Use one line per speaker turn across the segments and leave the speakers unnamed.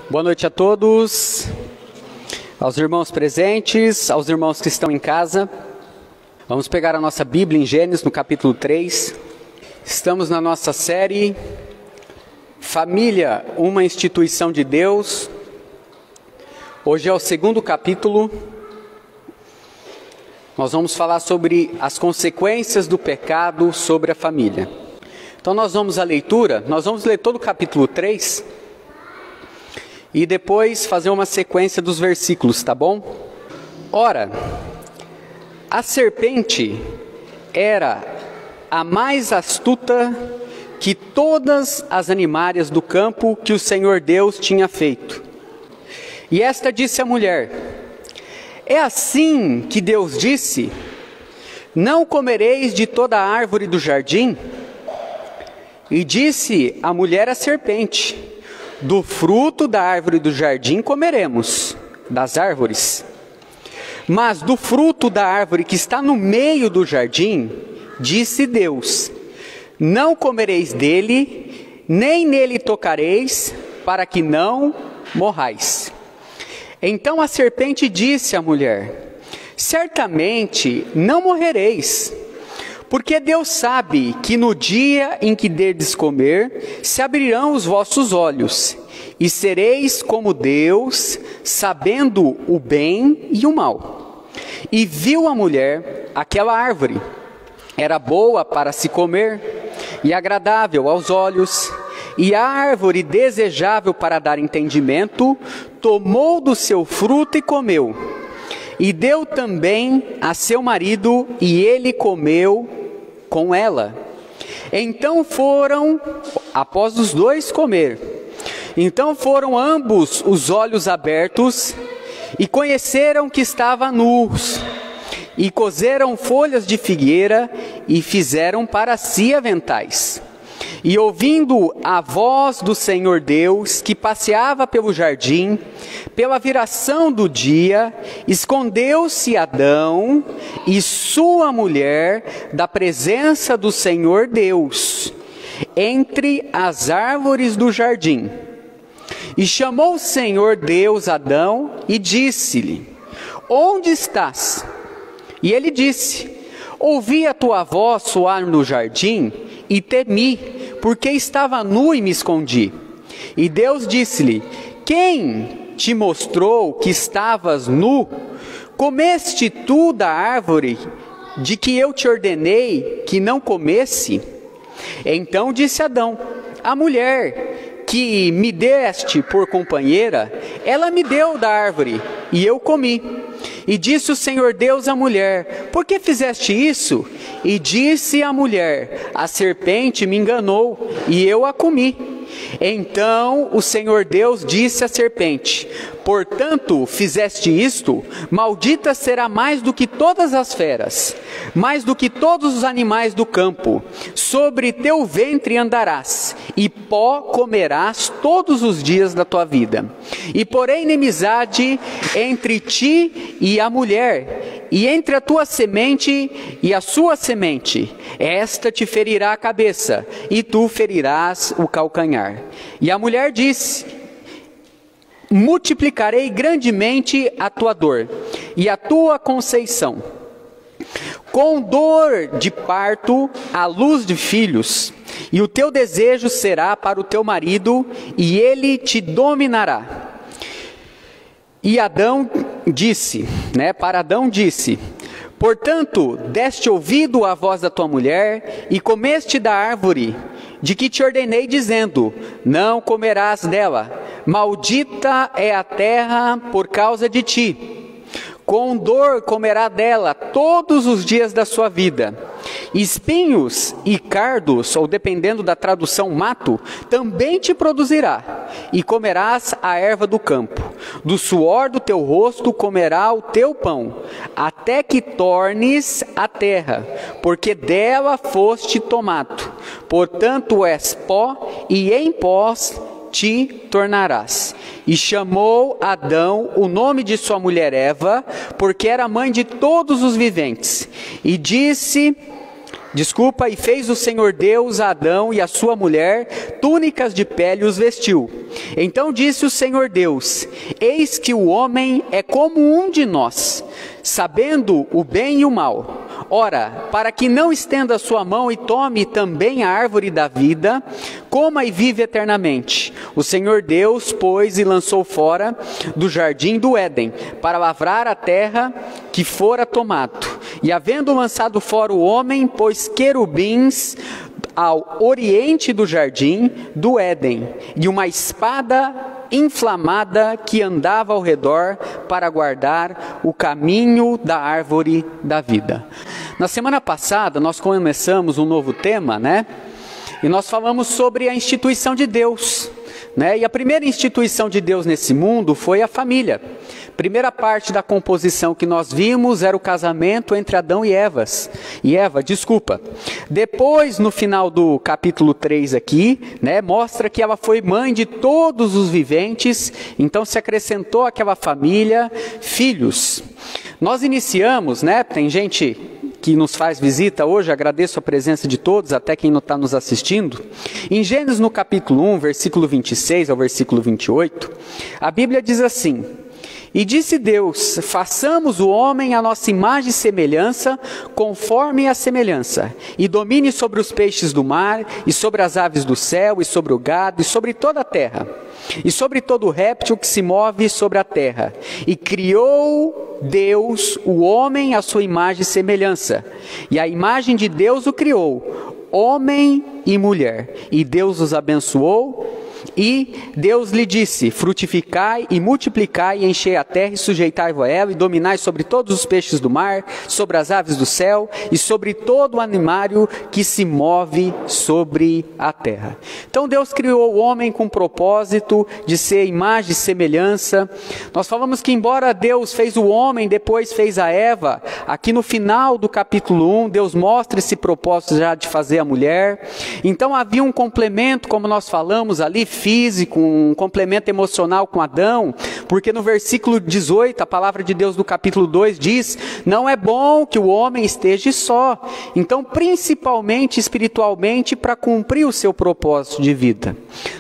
Boa noite a todos, aos irmãos presentes, aos irmãos que estão em casa. Vamos pegar a nossa Bíblia em Gênesis, no capítulo 3. Estamos na nossa série Família, uma instituição de Deus. Hoje é o segundo capítulo. Nós vamos falar sobre as consequências do pecado sobre a família. Então nós vamos à leitura, nós vamos ler todo o capítulo 3 e depois fazer uma sequência dos versículos, tá bom? Ora, a serpente era a mais astuta que todas as animárias do campo que o Senhor Deus tinha feito. E esta disse à mulher: é assim que Deus disse: não comereis de toda a árvore do jardim? E disse a mulher à serpente: do fruto da árvore do jardim comeremos, das árvores. Mas do fruto da árvore que está no meio do jardim, disse Deus: não comereis dele, nem nele tocareis, para que não morrais. Então a serpente disse à mulher: certamente não morrereis, porque Deus sabe que no dia em que derdes comer, se abrirão os vossos olhos, e sereis como Deus, sabendo o bem e o mal. E viu a mulher aquela árvore, era boa para se comer, e agradável aos olhos, e a árvore desejável para dar entendimento, tomou do seu fruto e comeu. E deu também a seu marido, e ele comeu com ela. Então foram, após os dois comer, então foram ambos os olhos abertos, e conheceram que estavam nus, e coseram folhas de figueira, e fizeram para si aventais. E ouvindo a voz do Senhor Deus, que passeava pelo jardim, pela viração do dia, escondeu-se Adão e sua mulher da presença do Senhor Deus, entre as árvores do jardim. E chamou o Senhor Deus Adão e disse-lhe: onde estás? E ele disse: ouvi a tua voz soar no jardim, e temi, porque estava nu e me escondi. E Deus disse-lhe: quem te mostrou que estavas nu? Comeste tu da árvore de que eu te ordenei que não comesse? Então disse Adão: a mulher que me deste por companheira, ela me deu da árvore, e eu comi. E disse o Senhor Deus à mulher: por que fizeste isso? E disse a mulher: a serpente me enganou, e eu a comi. Então o Senhor Deus disse à serpente: portanto fizeste isto, maldita será mais do que todas as feras, mais do que todos os animais do campo. Sobre teu ventre andarás, e pó comerás todos os dias da tua vida. E porém inimizade entre ti e a mulher, e entre a tua semente e a sua semente. Esta te ferirá a cabeça, e tu ferirás o calcanhar. E a mulher disse: multiplicarei grandemente a tua dor e a tua conceição. Com dor de parto, à luz de filhos, e o teu desejo será para o teu marido, e ele te dominará. E Adão disse, para Adão disse: portanto, deste ouvido à voz da tua mulher, e comeste da árvore de que te ordenei, dizendo: não comerás dela, maldita é a terra por causa de ti. Com dor comerá dela todos os dias da sua vida. Espinhos e cardos, ou dependendo da tradução, mato, também te produzirá, e comerás a erva do campo. Do suor do teu rosto comerá o teu pão, até que tornes a terra, porque dela foste tomado. Portanto és pó, e em pó te tornarás. E chamou Adão o nome de sua mulher Eva, porque era mãe de todos os viventes. E fez o Senhor Deus a Adão e a sua mulher túnicas de pele e os vestiu. Então disse o Senhor Deus: eis que o homem é como um de nós, sabendo o bem e o mal. Ora, para que não estenda a sua mão e tome também a árvore da vida, coma e vive eternamente. O Senhor Deus, pois, e lançou fora do jardim do Éden, para lavrar a terra que fora tomado. E havendo lançado fora o homem, pôs querubins ao oriente do jardim do Éden, e uma espada inflamada que andava ao redor para guardar o caminho da árvore da vida. Na semana passada nós começamos um novo tema, né? E nós falamos sobre a instituição de Deus, né? E a primeira instituição de Deus nesse mundo foi a família. Primeira parte da composição que nós vimos era o casamento entre Adão e Eva. Depois, no final do capítulo 3 aqui, né, mostra que ela foi mãe de todos os viventes, então se acrescentou àquela família filhos. Nós iniciamos, né, tem gente que nos faz visita hoje, agradeço a presença de todos, até quem não está nos assistindo. Em Gênesis, no capítulo 1, versículo 26 ao versículo 28, a Bíblia diz assim: e disse Deus: façamos o homem à nossa imagem e semelhança, conforme a semelhança, e domine sobre os peixes do mar, e sobre as aves do céu, e sobre o gado, e sobre toda a terra, e sobre todo réptil que se move sobre a terra. E criou Deus o homem à sua imagem e semelhança, e a imagem de Deus o criou, homem e mulher. E Deus os abençoou, e Deus lhe disse: frutificai e multiplicai, e enchei a terra, e sujeitai-vos a ela, e dominai sobre todos os peixes do mar, sobre as aves do céu, e sobre todo o animário que se move sobre a terra. Então Deus criou o homem com o propósito de ser imagem e semelhança. Nós falamos que embora Deus fez o homem, depois fez a Eva, aqui no final do capítulo 1, Deus mostra esse propósito já de fazer a mulher. Então havia um complemento, como nós falamos ali, físico, um complemento emocional com Adão, porque no versículo 18, a palavra de Deus do capítulo 2 diz: não é bom que o homem esteja só. Então, principalmente espiritualmente, para cumprir o seu propósito de vida.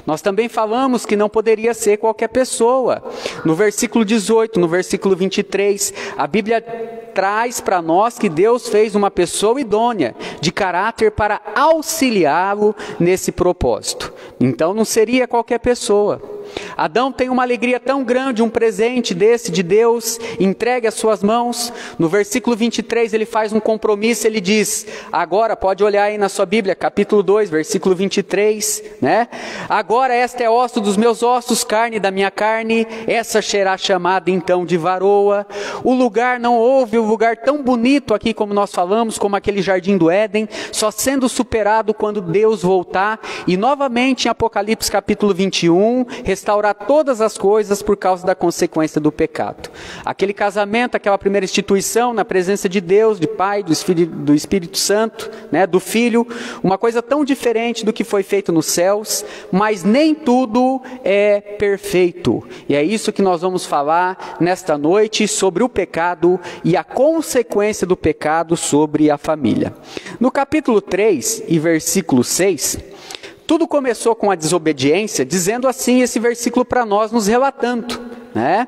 Nós também falamos que não poderia ser qualquer pessoa. No versículo 18, no versículo 23, a Bíblia traz para nós que Deus fez uma pessoa idônea, de caráter, para auxiliá-lo nesse propósito. Então não seria qualquer pessoa. Adão tem uma alegria tão grande, um presente desse de Deus, entregue às suas mãos. No versículo 23 ele faz um compromisso, ele diz, agora pode olhar aí na sua Bíblia, capítulo 2, versículo 23, né? Agora esta é osso dos meus ossos, carne da minha carne, essa será chamada então de varoa. O lugar, não houve um lugar tão bonito aqui como nós falamos, como aquele jardim do Éden, só sendo superado quando Deus voltar, e novamente em Apocalipse capítulo 21, restaurar todas as coisas por causa da consequência do pecado. Aquele casamento, aquela primeira instituição na presença de Deus, de Pai, do Espírito Santo, né, do Filho, uma coisa tão diferente do que foi feito nos céus, mas nem tudo é perfeito. E é isso que nós vamos falar nesta noite, sobre o pecado e a consequência do pecado sobre a família. No capítulo 3 e versículo 6, tudo começou com a desobediência, dizendo assim esse versículo para nós, nos relatando, né?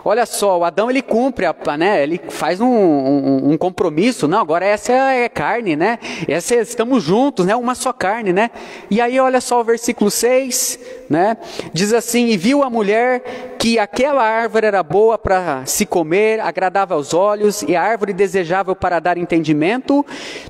Olha só, o Adão ele cumpre, né? Ele faz um compromisso, não, agora essa é carne, né? Essa estamos juntos, né? Uma só carne, né? E aí olha só o versículo 6, né? Diz assim, e viu a mulher que aquela árvore era boa para se comer, agradável aos olhos, e a árvore desejável para dar entendimento,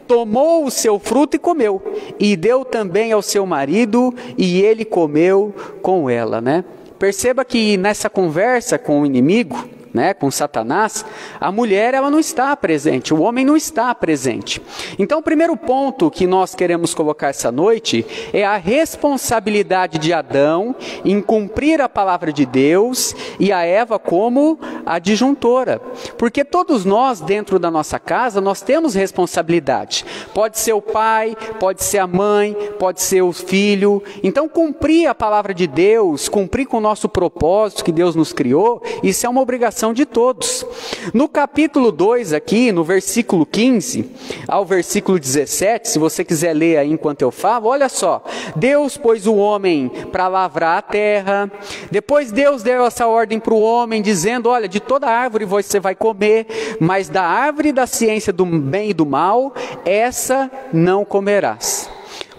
tomou o seu fruto e comeu, e deu também ao seu marido, e ele comeu com ela, né? Perceba que nessa conversa com o inimigo, né, com Satanás, a mulher ela não está presente, o homem não está presente. Então o primeiro ponto que nós queremos colocar essa noite é a responsabilidade de Adão em cumprir a palavra de Deus e a Eva como adjuntora. Porque todos nós, dentro da nossa casa, nós temos responsabilidade. Pode ser o pai, pode ser a mãe, pode ser o filho. Então, cumprir a palavra de Deus, cumprir com o nosso propósito que Deus nos criou, isso é uma obrigação de todos. No capítulo 2 aqui, no versículo 15 ao versículo 17, se você quiser ler aí enquanto eu falo, olha só. Deus pôs o homem para lavrar a terra. Depois Deus deu essa ordem para o homem, dizendo, olha, de toda árvore você vai comer, mas da árvore da ciência do bem e do mal, essa não comerás.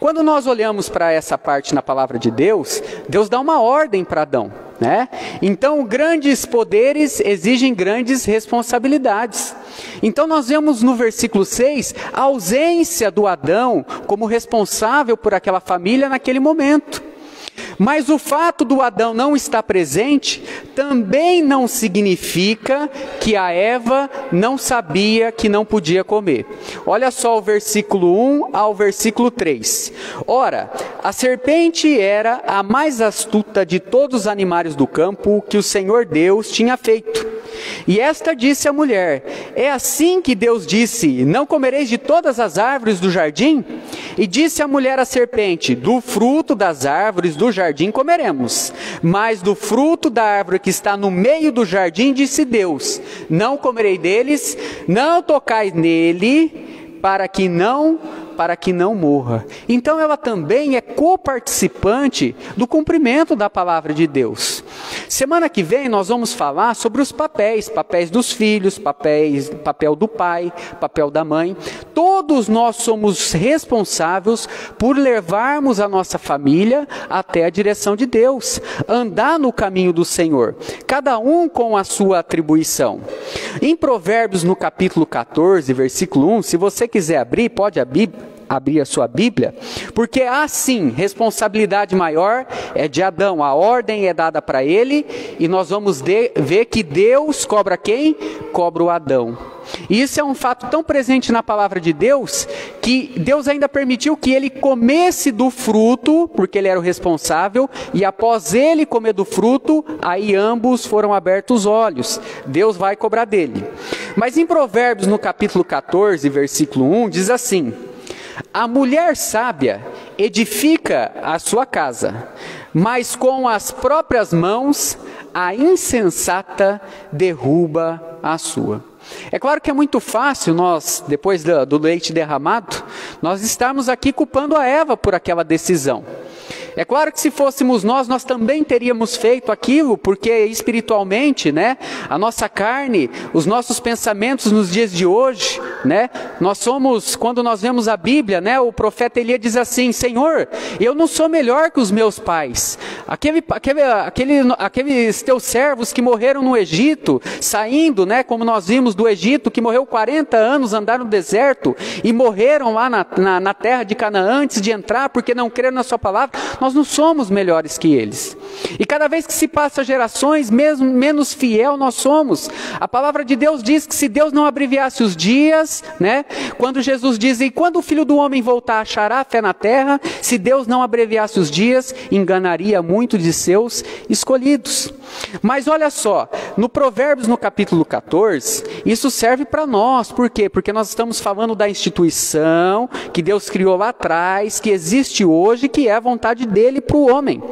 Quando nós olhamos para essa parte na palavra de Deus, Deus dá uma ordem para Adão, né? Então, grandes poderes exigem grandes responsabilidades. Então, nós vemos no versículo 6, a ausência do Adão como responsável por aquela família naquele momento. Mas o fato do Adão não estar presente também não significa que a Eva não sabia que não podia comer. Olha só o versículo 1 ao versículo 3. Ora, a serpente era a mais astuta de todos os animais do campo que o Senhor Deus tinha feito. E esta disse à mulher, é assim que Deus disse, não comereis de todas as árvores do jardim? E disse a mulher à serpente, do fruto das árvores do jardim comeremos, mas do fruto da árvore que está no meio do jardim, disse Deus, não comerei deles, não tocai nele, para que não morra. Então ela também é coparticipante do cumprimento da palavra de Deus. Semana que vem nós vamos falar sobre os papéis dos filhos, papel do pai, papel da mãe. Todos nós somos responsáveis por levarmos a nossa família até a direção de Deus, andar no caminho do Senhor, cada um com a sua atribuição. Em Provérbios, no capítulo 14, versículo 1, se você quiser abrir, pode abrir a sua Bíblia, porque assim, responsabilidade maior é de Adão, a ordem é dada para ele, e nós vamos ver que Deus cobra quem? Cobra o Adão. E isso é um fato tão presente na palavra de Deus, que Deus ainda permitiu que ele comesse do fruto, porque ele era o responsável, e após ele comer do fruto, aí ambos foram abertos os olhos. Deus vai cobrar dele. Mas em Provérbios, no capítulo 14, versículo 1, diz assim, a mulher sábia edifica a sua casa, mas com as próprias mãos a insensata derruba a sua. É claro que é muito fácil nós, depois do leite derramado, nós estarmos aqui culpando a Eva por aquela decisão. É claro que se fôssemos nós também teríamos feito aquilo, porque espiritualmente, né, a nossa carne, os nossos pensamentos nos dias de hoje, né, nós somos, quando nós vemos a Bíblia, né, o profeta Elias diz assim, Senhor, eu não sou melhor que os meus pais, aqueles teus servos que morreram no Egito, saindo, né, como nós vimos do Egito, que morreu 40 anos, andaram no deserto, e morreram lá na terra de Canaã antes de entrar, porque não creram na sua palavra, nós não somos melhores que eles. E cada vez que se passa gerações, mesmo menos fiel nós somos. A palavra de Deus diz que se Deus não abreviasse os dias, né? Quando Jesus diz, e quando o Filho do Homem voltar, achará fé na terra? Se Deus não abreviasse os dias, enganaria muito de seus escolhidos. Mas olha só, no Provérbios, no capítulo 14, isso serve para nós. Por quê? Porque nós estamos falando da instituição que Deus criou lá atrás, que existe hoje, que é a vontade dele para o homem.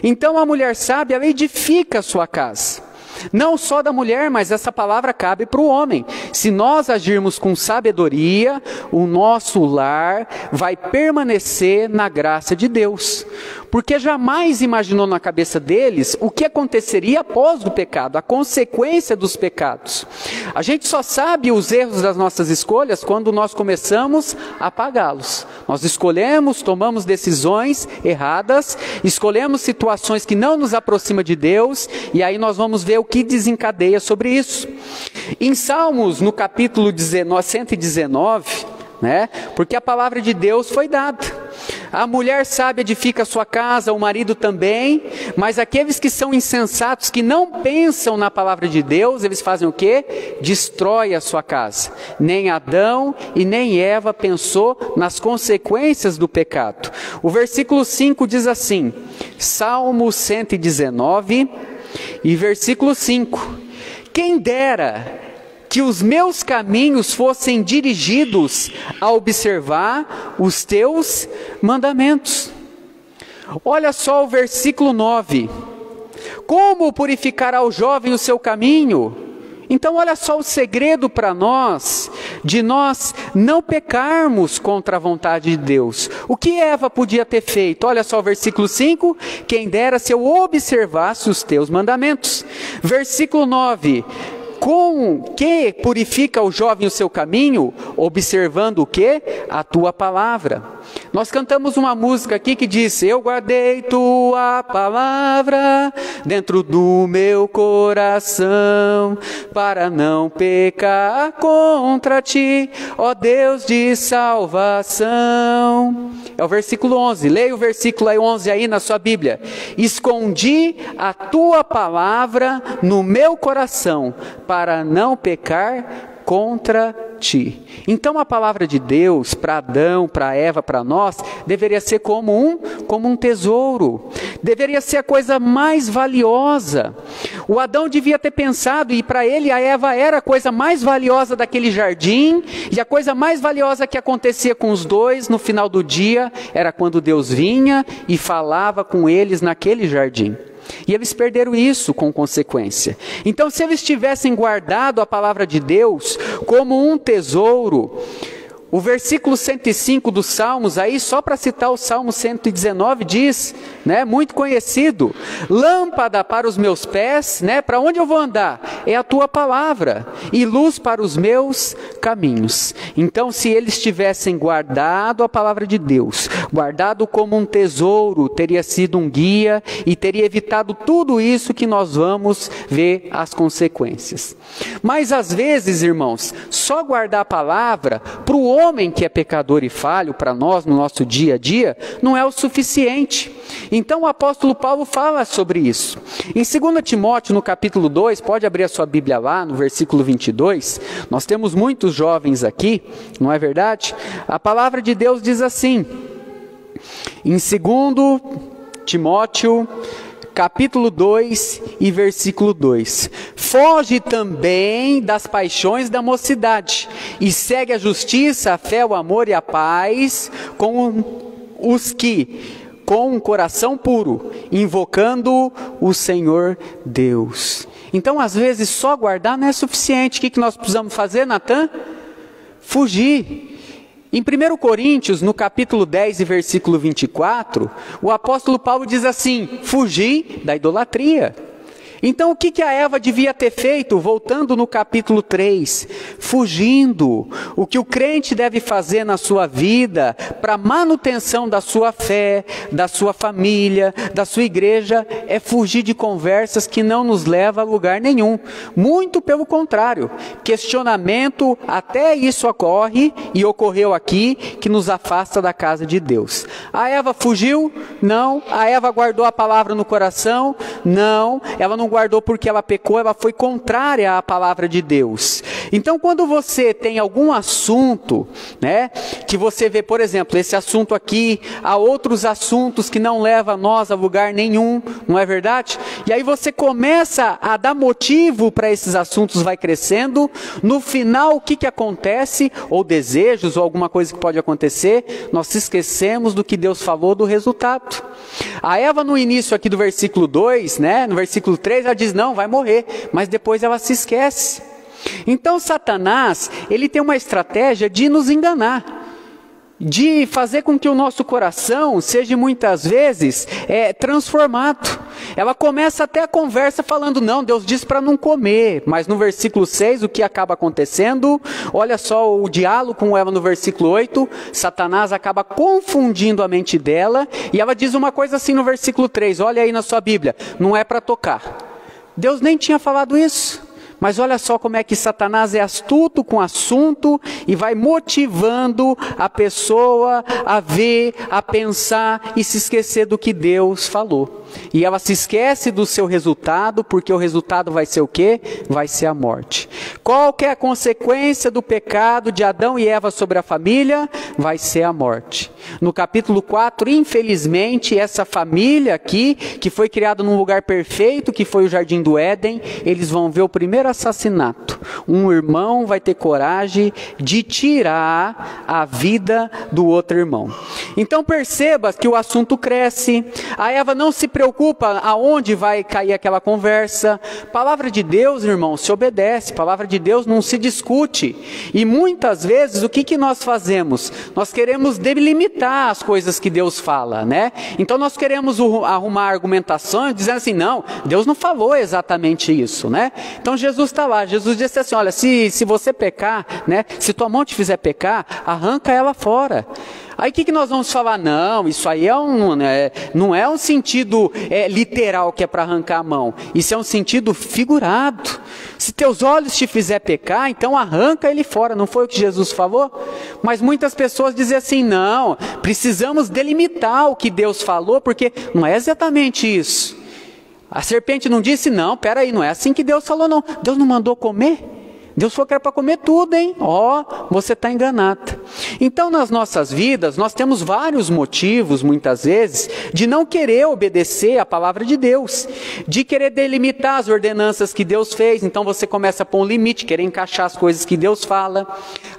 Então a mulher sábia, ela edifica a sua casa. Não só da mulher, mas essa palavra cabe para o homem. Se nós agirmos com sabedoria, o nosso lar vai permanecer na graça de Deus. Porque jamais imaginou na cabeça deles o que aconteceria após o pecado, a consequência dos pecados. A gente só sabe os erros das nossas escolhas quando nós começamos a pagá-los. Nós escolhemos, tomamos decisões erradas, escolhemos situações que não nos aproximam de Deus, e aí nós vamos ver o que desencadeia sobre isso. Em Salmos, no capítulo 119, né, porque a palavra de Deus foi dada. A mulher sábia edifica a sua casa, o marido também, mas aqueles que são insensatos, que não pensam na palavra de Deus, eles fazem o quê? Destrói a sua casa. Nem Adão e nem Eva pensou nas consequências do pecado. O versículo 5 diz assim, Salmo 119 e versículo 5, quem dera que os meus caminhos fossem dirigidos a observar os teus mandamentos. Olha só o versículo 9. Como purificará o jovem o seu caminho? Então olha só o segredo para nós, de nós não pecarmos contra a vontade de Deus. O que Eva podia ter feito? Olha só o versículo 5, quem dera se eu observasse os teus mandamentos. Versículo 9, com que purifica o jovem o seu caminho? Observando o que? A tua palavra. Nós cantamos uma música aqui que diz: eu guardei tua palavra dentro do meu coração, para não pecar contra ti, ó Deus de salvação. É o versículo 11, leia o versículo 11 aí na sua Bíblia. Escondi a tua palavra no meu coração, para não pecar contra ti. Então a palavra de Deus para Adão, para Eva, para nós, deveria ser como um tesouro, deveria ser a coisa mais valiosa. O Adão devia ter pensado, e para ele a Eva era a coisa mais valiosa daquele jardim, e a coisa mais valiosa que acontecia com os dois no final do dia, era quando Deus vinha e falava com eles naquele jardim. E eles perderam isso com consequência. Então, se eles tivessem guardado a palavra de Deus como um tesouro, o versículo 105 dos Salmos, aí só para citar o Salmo 119, diz, muito conhecido: lâmpada para os meus pés, para onde eu vou andar? É a tua palavra, e luz para os meus caminhos. Então, se eles tivessem guardado a palavra de Deus, guardado como um tesouro, teria sido um guia e teria evitado tudo isso que nós vamos ver as consequências. Mas às vezes, irmãos, só guardar a palavra para o homem que é pecador e falho, para nós no nosso dia a dia, não é o suficiente. Então o apóstolo Paulo fala sobre isso. Em 2 Timóteo, no capítulo 2, pode abrir a sua Bíblia lá, no versículo 22, nós temos muitos jovens aqui, não é verdade? A palavra de Deus diz assim, em 2 Timóteo, capítulo 2 e versículo 2. Foge também das paixões da mocidade, e segue a justiça, a fé, o amor e a paz com os que, com um coração puro, invocando o Senhor Deus. Então, às vezes, só guardar não é suficiente. O que nós precisamos fazer, Natan? Fugir. Em 1 Coríntios, no capítulo 10 e versículo 24, o apóstolo Paulo diz assim: fugir da idolatria. Então o que a Eva devia ter feito, voltando no capítulo 3? Fugindo. O que o crente deve fazer na sua vida, para manutenção da sua fé, da sua família, da sua igreja, é fugir de conversas que não nos levam a lugar nenhum. Muito pelo contrário, questionamento, até isso ocorre, e ocorreu aqui, que nos afasta da casa de Deus. A Eva fugiu? Não. A Eva guardou a palavra no coração? Não. Ela não guardou porque ela pecou, ela foi contrária à palavra de Deus. Então, quando você tem algum assunto, que você vê, por exemplo, esse assunto aqui, há outros assuntos que não levam nós a lugar nenhum, não é verdade? E aí você começa a dar motivo para esses assuntos, vai crescendo, no final o que acontece? Ou desejos, ou alguma coisa que pode acontecer, nós esquecemos do que Deus falou, do resultado. A Eva no início aqui do versículo 2, no versículo 3, ela diz, não, vai morrer, mas depois ela se esquece. Então Satanás, ele tem uma estratégia de nos enganar, de fazer com que o nosso coração seja muitas vezes transformado. Ela começa até a conversa falando, não, Deus disse para não comer, mas no versículo 6 o que acaba acontecendo? Olha só o diálogo com Eva no versículo 8, Satanás acaba confundindo a mente dela, e ela diz uma coisa assim no versículo 3, olha aí na sua Bíblia, não é para tocar. Deus nem tinha falado isso. Mas olha só como é que Satanás é astuto com o assunto e vai motivando a pessoa a ver, a pensar e se esquecer do que Deus falou. e ela se esquece do seu resultado, porque o resultado vai ser o quê? Vai ser a morte. Qual que é a consequência do pecado de Adão e Eva sobre a família? Vai ser a morte. No capítulo 4, infelizmente, essa família aqui, que foi criada num lugar perfeito, que foi o Jardim do Éden, eles vão ver o primeiro assassinato. Um irmão vai ter coragem de tirar a vida do outro irmão. Então perceba que o assunto cresce, a Eva não se preocupa aonde vai cair aquela conversa. Palavra de Deus, irmão, se obedece, palavra de Deus não se discute. E muitas vezes o que nós fazemos? Nós queremos delimitar as coisas que Deus fala, né? Então nós queremos arrumar argumentações dizendo assim, não, Deus não falou exatamente isso, né? Então Jesus está lá, Jesus disse assim, olha, se você pecar, né? Se tua mão te fizer pecar, arranca ela fora. Aí o que nós vamos falar? Não, isso aí não é um sentido literal que é para arrancar a mão. Isso é um sentido figurado. Se teus olhos te fizer pecar, então arranca ele fora. Não foi o que Jesus falou? Mas muitas pessoas dizem assim, não, precisamos delimitar o que Deus falou, porque não é exatamente isso. A serpente não disse, não, peraí, não é assim que Deus falou, não. Deus não mandou comer? Deus falou que era para comer tudo, hein? Você está enganado. Então, nas nossas vidas, nós temos vários motivos, muitas vezes, de não querer obedecer a palavra de Deus, de querer delimitar as ordenanças que Deus fez. Então, você começa a pôr um limite, querer encaixar as coisas que Deus fala.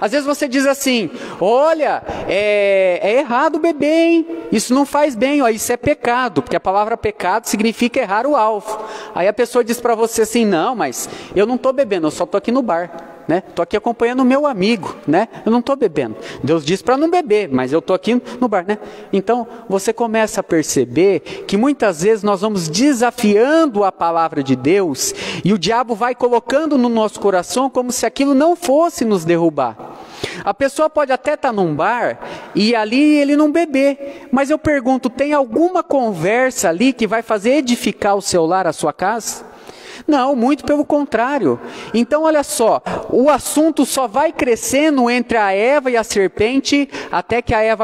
Às vezes você diz assim, olha, é errado beber, hein? Isso não faz bem, isso é pecado, porque a palavra pecado significa errar o alvo. Aí a pessoa diz para você assim, não, mas eu não estou bebendo, eu só estou aqui no bar. Estou aqui acompanhando o meu amigo, né? Eu não estou bebendo. Deus diz para não beber, mas eu estou aqui no bar, né? Então, você começa a perceber que muitas vezes nós vamos desafiando a palavra de Deus e o diabo vai colocando no nosso coração como se aquilo não fosse nos derrubar. A pessoa pode até estar num bar e ali ele não beber, mas eu pergunto, tem alguma conversa ali que vai fazer edificar o seu lar, a sua casa? Não, muito pelo contrário. Então olha só, o assunto só vai crescendo entre a Eva e a serpente, até que a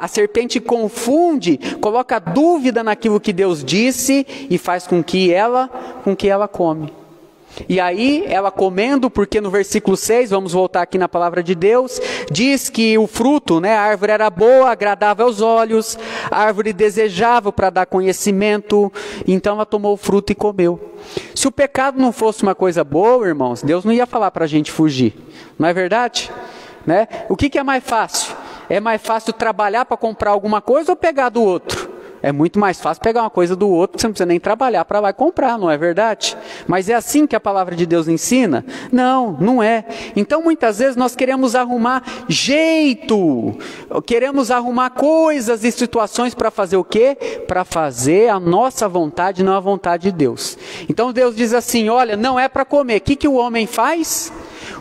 serpente confunde, coloca dúvida naquilo que Deus disse e faz com que ela come. E aí, ela comendo, porque no versículo 6, vamos voltar aqui na palavra de Deus, diz que o fruto, a árvore era boa, agradável aos olhos, a árvore desejável para dar conhecimento, então ela tomou o fruto e comeu. Se o pecado não fosse uma coisa boa, irmãos, Deus não ia falar para a gente fugir, não é verdade? Né? O que é mais fácil? É mais fácil trabalhar para comprar alguma coisa ou pegar do outro? É muito mais fácil pegar uma coisa do outro, você não precisa nem trabalhar para lá e comprar, não é verdade? Mas é assim que a palavra de Deus ensina? Não, não é. Então muitas vezes nós queremos arrumar jeito, queremos arrumar coisas e situações para fazer o quê? Para fazer a nossa vontade, não a vontade de Deus. Então Deus diz assim, olha, não é para comer. O que o homem faz?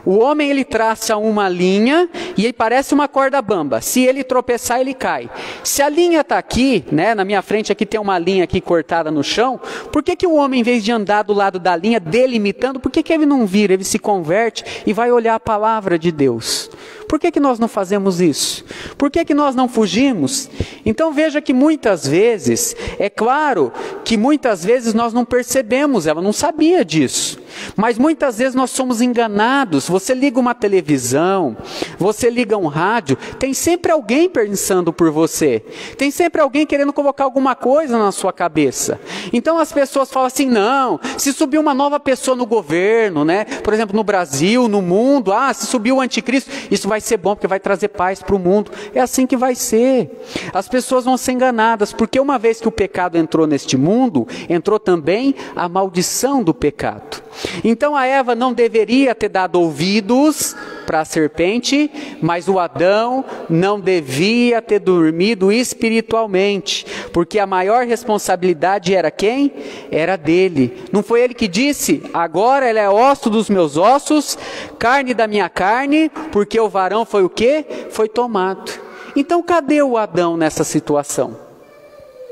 O homem, ele traça uma linha e ele parece uma corda bamba. Se ele tropeçar, ele cai. Se a linha está aqui, na minha frente aqui tem uma linha aqui cortada no chão, por que o homem, em vez de andar do lado da linha, delimitando, por que ele não vira, ele se converte e vai olhar a palavra de Deus? Por que nós não fazemos isso? Por que nós não fugimos? Então veja que muitas vezes, é claro que muitas vezes nós não percebemos, ela não sabia disso. Mas muitas vezes nós somos enganados. Você liga uma televisão, você liga um rádio, tem sempre alguém pensando por você. Tem sempre alguém querendo colocar alguma coisa na sua cabeça. Então as pessoas falam assim, não, se subir uma nova pessoa no governo, por exemplo, no Brasil, no mundo, se subir o anticristo, isso vai ser bom porque vai trazer paz para o mundo. É assim que vai ser. As pessoas vão ser enganadas, porque uma vez que o pecado entrou neste mundo, entrou também a maldição do pecado. Então a Eva não deveria ter dado ouvidos para a serpente, mas o Adão não devia ter dormido espiritualmente, porque a maior responsabilidade era quem? Era dele. Não foi ele que disse, agora ela é osso dos meus ossos, carne da minha carne, porque o varão foi o quê? Foi tomado. Então cadê o Adão nessa situação?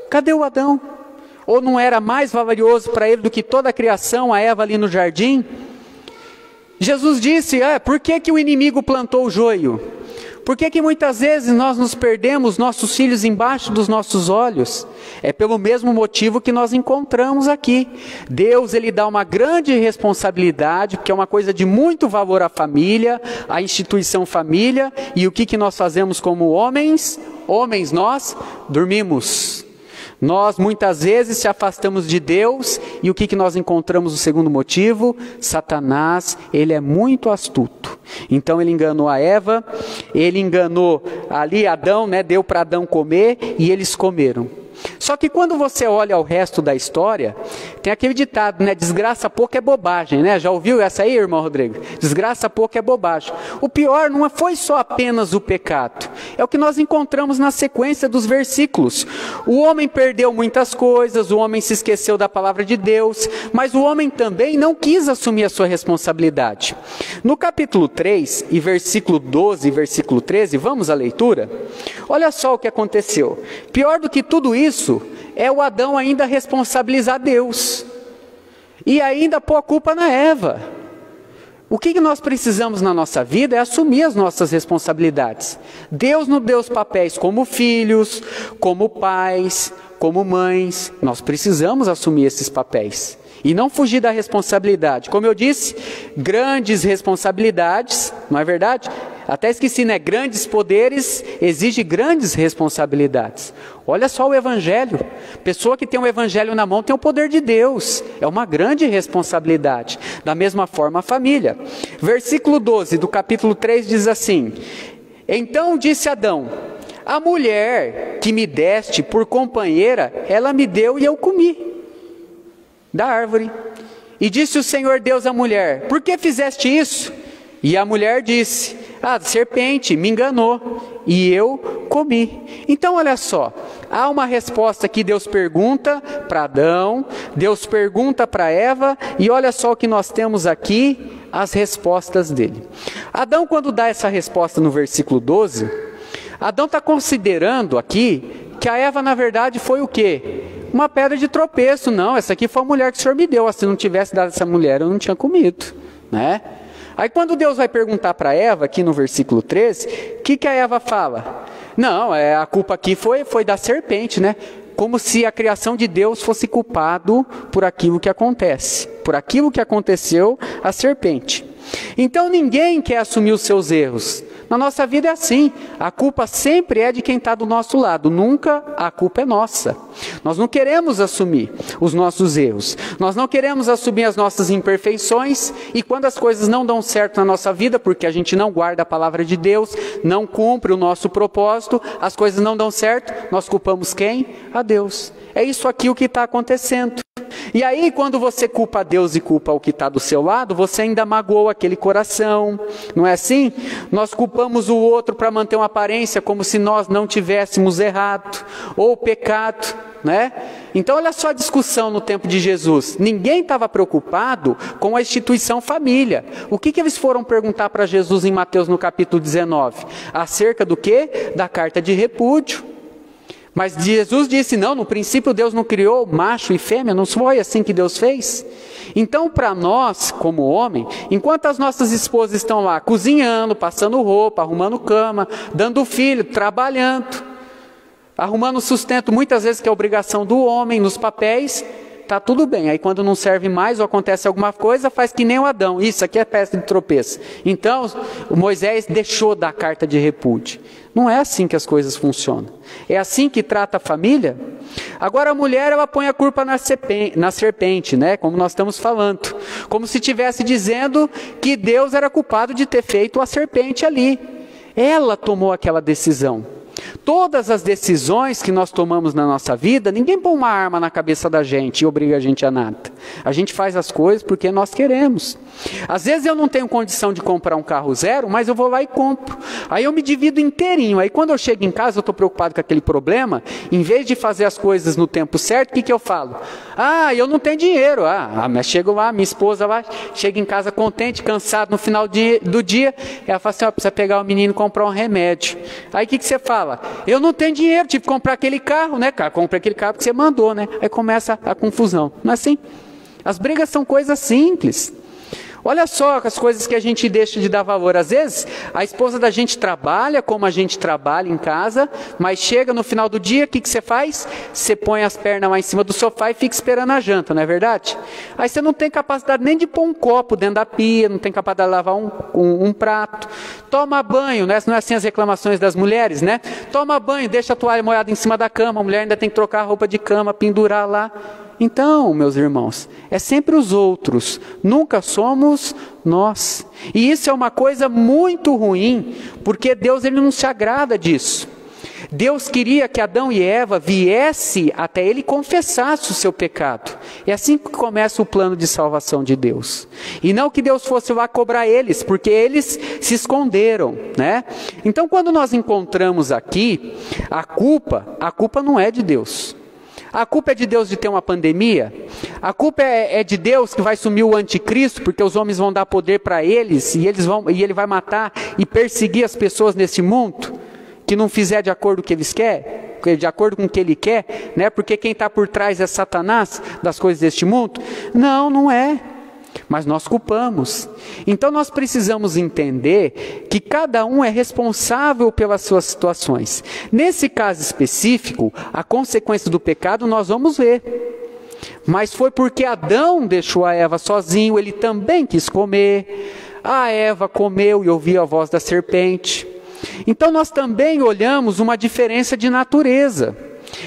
Cadê o Adão? Ou não era mais valioso para ele do que toda a criação, a Eva ali no jardim? Jesus disse, por que o inimigo plantou o joio? Por que que muitas vezes nós nos perdemos nossos filhos embaixo dos nossos olhos? É pelo mesmo motivo que nós encontramos aqui. Deus, Ele dá uma grande responsabilidade, porque é uma coisa de muito valor à família, à instituição família, e o que que nós fazemos como homens? Homens, nós dormimos. Nós muitas vezes se afastamos de Deus, e o que que nós encontramos? O segundo motivo: Satanás, ele é muito astuto. Então ele enganou a Eva, ele enganou ali Adão, né? Deu para Adão comer, e eles comeram. Só que quando você olha o resto da história, tem aquele ditado, né? Desgraça pouco é bobagem, né? Já ouviu essa aí, irmão Rodrigo? Desgraça pouco é bobagem. O pior não foi só apenas o pecado. É o que nós encontramos na sequência dos versículos. O homem perdeu muitas coisas, o homem se esqueceu da palavra de Deus, mas o homem também não quis assumir a sua responsabilidade. No capítulo 3, e versículo 12 e versículo 13, vamos à leitura? Olha só o que aconteceu. Pior do que tudo isso, é o Adão ainda responsabilizar Deus. E ainda pôr a culpa na Eva. O que nós precisamos na nossa vida é assumir as nossas responsabilidades. Deus nos deu os papéis como filhos, como pais, como mães. Nós precisamos assumir esses papéis. E não fugir da responsabilidade. Como eu disse, grandes responsabilidades, não é verdade? Até esqueci, né? Grandes poderes exigem grandes responsabilidades. Olha só o Evangelho. Pessoa que tem o Evangelho na mão tem o poder de Deus. É uma grande responsabilidade. Da mesma forma a família. Versículo 12 do capítulo 3 diz assim: Então disse Adão: A mulher que me deste por companheira, ela me deu e eu comi da árvore. E disse o Senhor Deus à mulher: Por que fizeste isso? E a mulher disse: A serpente me enganou e eu comi. Então olha só, há uma resposta que Deus pergunta para Adão, Deus pergunta para Eva, e olha só o que nós temos aqui, as respostas dele. Adão, quando dá essa resposta no versículo 12, Adão está considerando aqui que a Eva na verdade foi o quê? Uma pedra de tropeço. Não, essa aqui foi a mulher que o Senhor me deu. Se não tivesse dado essa mulher, eu não tinha comido, né? Aí quando Deus vai perguntar para Eva, aqui no versículo 13, o que a Eva fala? Não, a culpa aqui foi da serpente, né? Como se a criação de Deus fosse culpado por aquilo que acontece. Por aquilo que aconteceu à serpente. Então ninguém quer assumir os seus erros. Na nossa vida é assim, a culpa sempre é de quem está do nosso lado, nunca a culpa é nossa. Nós não queremos assumir os nossos erros, nós não queremos assumir as nossas imperfeições, e quando as coisas não dão certo na nossa vida, porque a gente não guarda a palavra de Deus, não cumpre o nosso propósito, as coisas não dão certo, nós culpamos quem? A Deus. É isso aqui o que está acontecendo. E aí, quando você culpa a Deus e culpa o que está do seu lado, você ainda magoa aquele coração, não é assim? Nós culpamos o outro para manter uma aparência como se nós não tivéssemos errado, ou pecado, né? Então olha só a discussão no tempo de Jesus. Ninguém estava preocupado com a instituição família. O que eles foram perguntar para Jesus em Mateus no capítulo 19? Acerca do quê? Da carta de repúdio. Mas Jesus disse, não, no princípio Deus não criou macho e fêmea, não foi assim que Deus fez? Então para nós, como homem, enquanto as nossas esposas estão lá cozinhando, passando roupa, arrumando cama, dando filho, trabalhando, arrumando sustento, muitas vezes que é obrigação do homem, nos papéis, está tudo bem. Aí quando não serve mais ou acontece alguma coisa, faz que nem o Adão. Isso aqui é peça de tropeço. Então, o Moisés deixou da carta de repúdio. Não é assim que as coisas funcionam. É assim que trata a família? Agora a mulher, ela põe a culpa na serpente, né? Como nós estamos falando. Como se estivesse dizendo que Deus era culpado de ter feito a serpente ali. Ela tomou aquela decisão. Todas as decisões que nós tomamos na nossa vida, ninguém põe uma arma na cabeça da gente e obriga a gente a nada. A gente faz as coisas porque nós queremos. Às vezes eu não tenho condição de comprar um carro zero, mas eu vou lá e compro. Aí eu me divido inteirinho. Aí quando eu chego em casa, eu estou preocupado com aquele problema. Em vez de fazer as coisas no tempo certo, o que eu falo? Ah, eu não tenho dinheiro. Mas chego lá, minha esposa lá, chega em casa contente, cansado no final do dia. Ela fala assim, precisa pegar o menino e comprar um remédio. Aí o que você fala? Eu não tenho dinheiro, tive que comprar aquele carro, né, cara? Comprei aquele carro que você mandou, né? Aí começa a confusão. Não é assim? As brigas são coisas simples. Olha só as coisas que a gente deixa de dar valor. Às vezes, a esposa da gente trabalha como a gente trabalha em casa, mas chega no final do dia, o que você faz? Você põe as pernas lá em cima do sofá e fica esperando a janta, não é verdade? Aí você não tem capacidade nem de pôr um copo dentro da pia, não tem capacidade de lavar um prato. Toma banho, né? Não é assim as reclamações das mulheres, né? Toma banho, deixa a toalha molhada em cima da cama, a mulher ainda tem que trocar a roupa de cama, pendurar lá. Então, meus irmãos, é sempre os outros, nunca somos nós. E isso é uma coisa muito ruim, porque Deus ele não se agrada disso. Deus queria que Adão e Eva viessem até Ele e confessassem o seu pecado. É assim que começa o plano de salvação de Deus. E não que Deus fosse lá cobrar eles, porque eles se esconderam, né? Então, quando nós encontramos aqui a culpa não é de Deus. A culpa é de Deus de ter uma pandemia? A culpa é de Deus que vai sumir o anticristo, porque os homens vão dar poder para eles, e ele vai matar e perseguir as pessoas nesse mundo, que não fizer de acordo com o que eles querem, de acordo com o que ele quer, né? Porque quem está por trás é Satanás, das coisas deste mundo? Não, não é. Mas nós culpamos. Então nós precisamos entender que cada um é responsável pelas suas situações. Nesse caso específico, a consequência do pecado nós vamos ver. Mas foi porque Adão deixou a Eva sozinho, ele também quis comer. A Eva comeu e ouviu a voz da serpente. Então nós também olhamos uma diferença de natureza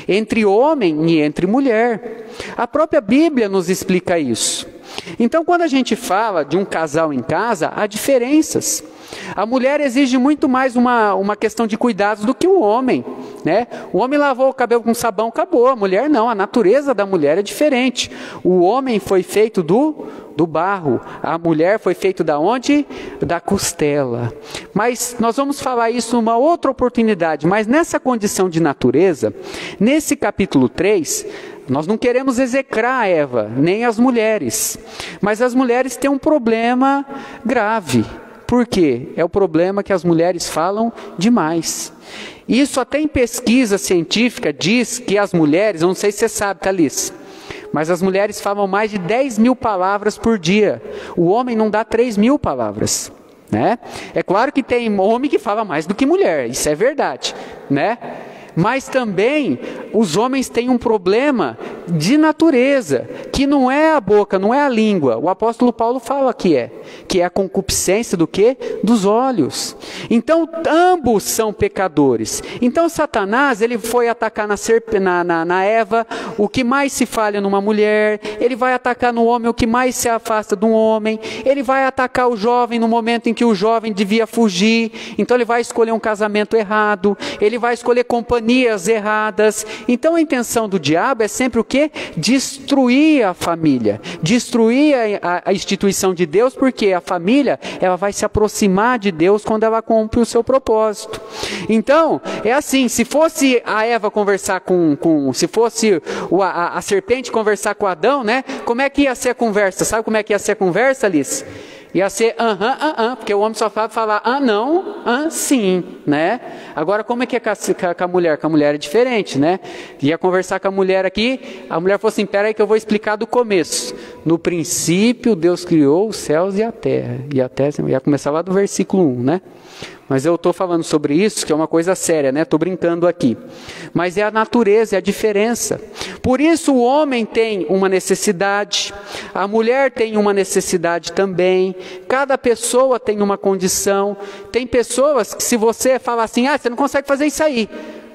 entre homem e entre mulher. A própria Bíblia nos explica isso. Então, quando a gente fala de um casal em casa, há diferenças. A mulher exige muito mais uma questão de cuidados do que o homem, né? O homem lavou o cabelo com sabão, acabou. A mulher não, a natureza da mulher é diferente. O homem foi feito do barro, a mulher foi feita da onde? Da costela. Mas nós vamos falar isso numa outra oportunidade, mas nessa condição de natureza, nesse capítulo 3, nós não queremos execrar a Eva, nem as mulheres, mas as mulheres têm um problema grave. Por quê? É o problema que as mulheres falam demais. Isso até em pesquisa científica diz que as mulheres, eu não sei se você sabe, Thalys, mas as mulheres falam mais de 10.000 palavras por dia. O homem não dá 3.000 palavras, né? É claro que tem homem que fala mais do que mulher, isso é verdade, né? Mas também os homens têm um problema de natureza, que não é a boca, não é a língua. O apóstolo Paulo fala que é a concupiscência do quê? Dos olhos. Então ambos são pecadores. Então Satanás, ele foi atacar na Eva o que mais se falha numa mulher, ele vai atacar no homem o que mais se afasta de um homem, ele vai atacar o jovem no momento em que o jovem devia fugir, então ele vai escolher um casamento errado, ele vai escolher companhias erradas. Então a intenção do diabo é sempre o quê? Destruir a família, destruir a instituição de Deus, porque a família ela vai se aproximar de Deus quando ela cumpre o seu propósito. Então, é assim, se fosse a Eva conversar se fosse a serpente conversar com Adão, né? Como é que ia ser a conversa? Sabe como é que ia ser a conversa, Alice? Ia ser porque o homem só sabe falar não, sim, né? Agora, como é que é com a mulher? Com a mulher é diferente, né? Ia conversar com a mulher aqui, a mulher falou assim, peraí que eu vou explicar do começo. No princípio, Deus criou os céus e a terra. Ia começar lá do versículo 1, né? Mas eu estou falando sobre isso, que é uma coisa séria, né? Estou brincando aqui. Mas é a natureza, é a diferença. Por isso o homem tem uma necessidade, a mulher tem uma necessidade também. Cada pessoa tem uma condição. Tem pessoas que se você falar assim, você não consegue fazer isso aí.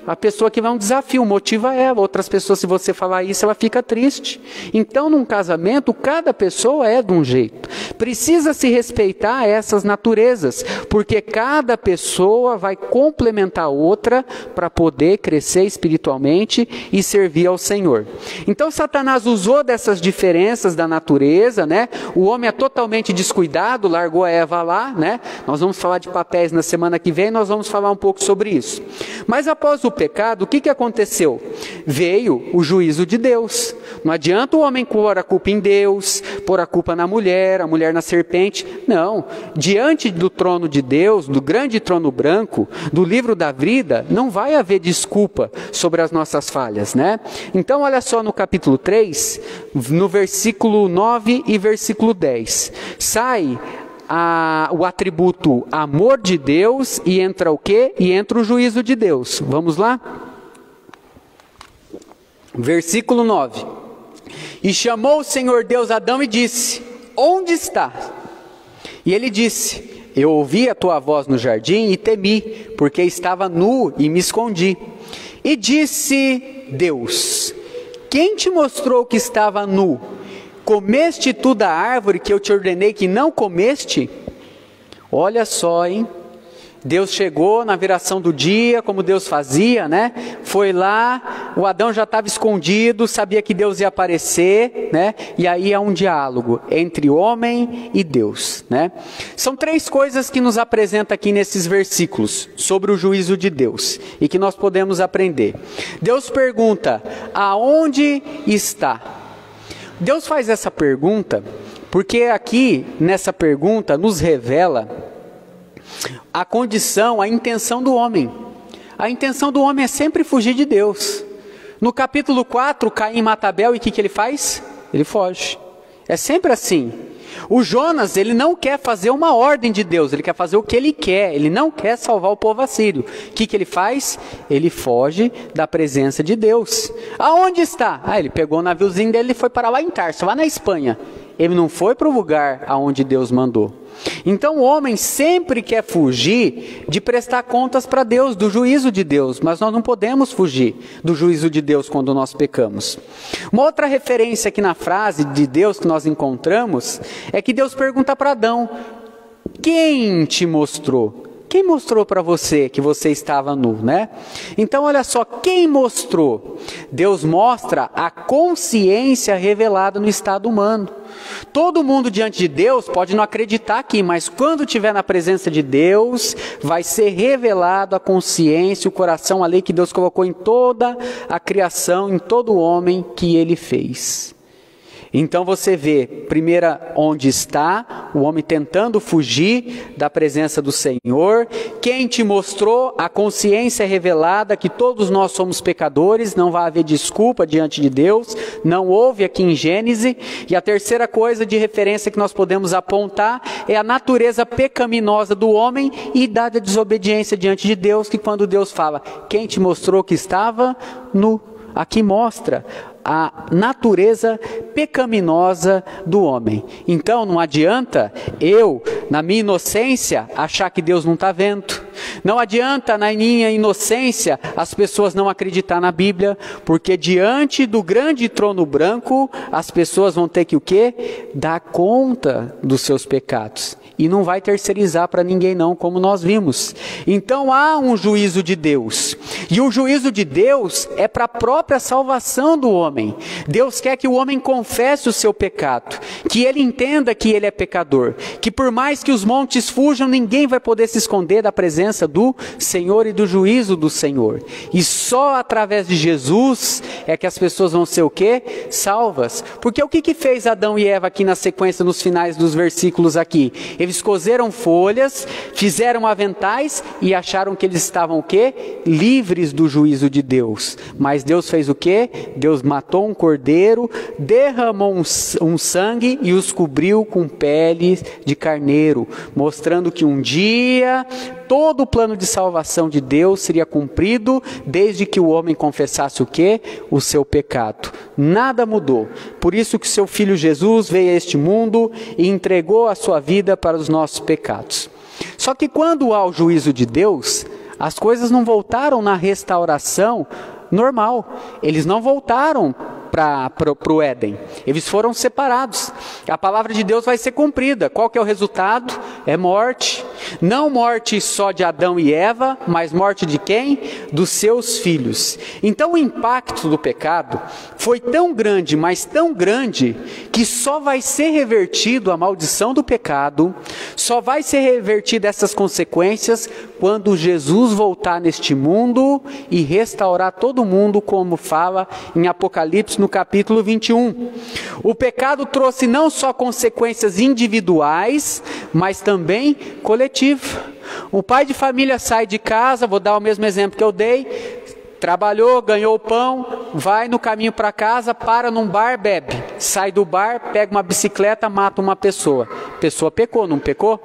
A pessoa que vai um desafio, motiva ela. Outras pessoas, se você falar isso, ela fica triste. Então, num casamento, cada pessoa é de um jeito. Precisa se respeitar essas naturezas, porque cada pessoa vai complementar a outra para poder crescer espiritualmente e servir ao Senhor. Então, Satanás usou dessas diferenças da natureza, né? O homem é totalmente descuidado, largou a Eva lá, né? Nós vamos falar de papéis na semana que vem, nós vamos falar um pouco sobre isso. Mas após o pecado, o que aconteceu? Veio o juízo de Deus. Não adianta o homem pôr a culpa em Deus, pôr a culpa na mulher, a mulher na serpente. Não, diante do trono de Deus, do grande trono branco, do livro da vida, não vai haver desculpa sobre as nossas falhas, né? Então olha só no capítulo 3, no versículo 9 e versículo 10. Sai o atributo amor de Deus e entra o quê? E entra o juízo de Deus. Vamos lá? Versículo 9. E chamou o Senhor Deus Adão e disse: onde estás? E ele disse: eu ouvi a tua voz no jardim e temi, porque estava nu e me escondi. E disse Deus: quem te mostrou que estava nu? Comeste tu da árvore que eu te ordenei que não comeste? Olha só, hein? Deus chegou na viração do dia, como Deus fazia, né? Foi lá, o Adão já estava escondido, sabia que Deus ia aparecer, né? E aí é um diálogo entre o homem e Deus, né? São três coisas que nos apresenta aqui nesses versículos sobre o juízo de Deus e que nós podemos aprender. Deus pergunta: aonde está? Deus faz essa pergunta porque aqui nessa pergunta nos revela a condição, a intenção do homem. A intenção do homem é sempre fugir de Deus. No capítulo 4, Caim mata Abel e o que ele faz? Ele foge. É sempre assim. O Jonas, ele não quer fazer uma ordem de Deus, ele quer fazer o que ele quer, ele não quer salvar o povo assírio. O que ele faz? Ele foge da presença de Deus. Aonde está? Ele pegou o naviozinho dele e foi para lá em Tarso, lá na Espanha. Ele não foi para o lugar aonde Deus mandou. Então o homem sempre quer fugir de prestar contas para Deus, do juízo de Deus, mas nós não podemos fugir do juízo de Deus quando nós pecamos. Uma outra referência aqui na frase de Deus que nós encontramos é que Deus pergunta para Adão: quem te mostrou? Quem mostrou para você que você estava nu, né? Então olha só, quem mostrou? Deus mostra a consciência revelada no estado humano. Todo mundo diante de Deus pode não acreditar aqui, mas quando estiver na presença de Deus, vai ser revelado a consciência, o coração, a lei que Deus colocou em toda a criação, em todo o homem que Ele fez. Então você vê, primeiro, onde está o homem tentando fugir da presença do Senhor. Quem te mostrou a consciência revelada que todos nós somos pecadores, não vai haver desculpa diante de Deus, não houve aqui em Gênesis. E a terceira coisa de referência que nós podemos apontar é a natureza pecaminosa do homem e da desobediência diante de Deus, que quando Deus fala: quem te mostrou que estava nu? Aqui mostra a natureza pecaminosa do homem. Então não adianta eu, na minha inocência, achar que Deus não está vendo. Não adianta na minha inocência as pessoas não acreditar na Bíblia, porque diante do grande trono branco as pessoas vão ter que o quê? Dar conta dos seus pecados. E não vai terceirizar para ninguém não, como nós vimos. Então há um juízo de Deus. E o juízo de Deus é para a própria salvação do homem. Deus quer que o homem confesse o seu pecado, que ele entenda que ele é pecador, que por mais que os montes fujam, ninguém vai poder se esconder da presença do Senhor e do juízo do Senhor. E só através de Jesus é que as pessoas vão ser o quê? Salvas. Porque o que fez Adão e Eva aqui na sequência, nos finais dos versículos aqui? Eles cozeram folhas, fizeram aventais e acharam que eles estavam o quê? Livres do juízo de Deus. Mas Deus fez o quê? Deus matou um cordeiro, derramou um sangue e os cobriu com peles de carneiro, mostrando que um dia todo o plano de salvação de Deus seria cumprido desde que o homem confessasse o quê? O seu pecado. Nada mudou. Por isso que seu Filho Jesus veio a este mundo e entregou a sua vida para os nossos pecados. Só que quando há o juízo de Deus, as coisas não voltaram na restauração normal. Eles não voltaram para o Éden. Eles foram separados. A palavra de Deus vai ser cumprida. Qual que é o resultado? É morte. Não morte só de Adão e Eva, mas morte de quem? Dos seus filhos. Então o impacto do pecado foi tão grande, mas tão grande, que só vai ser revertido a maldição do pecado, só vai ser revertida essas consequências quando Jesus voltar neste mundo e restaurar todo mundo, como fala em Apocalipse novamente no capítulo 21. O pecado trouxe não só consequências individuais, mas também coletivas. O pai de família sai de casa, vou dar o mesmo exemplo que eu dei, trabalhou, ganhou o pão, vai no caminho para casa, para num bar, bebe. Sai do bar, pega uma bicicleta, mata uma pessoa. A pessoa pecou, não pecou?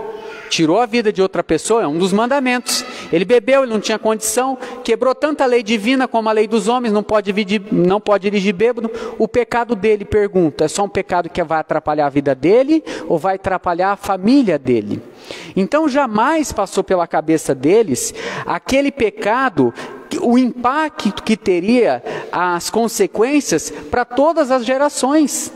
Tirou a vida de outra pessoa, é um dos mandamentos. Ele bebeu, ele não tinha condição, quebrou tanto a lei divina como a lei dos homens, não pode dirigir bêbado. O pecado dele, pergunta, é só um pecado que vai atrapalhar a vida dele ou vai atrapalhar a família dele? Então jamais passou pela cabeça deles aquele pecado, o impacto que teria, as consequências para todas as gerações.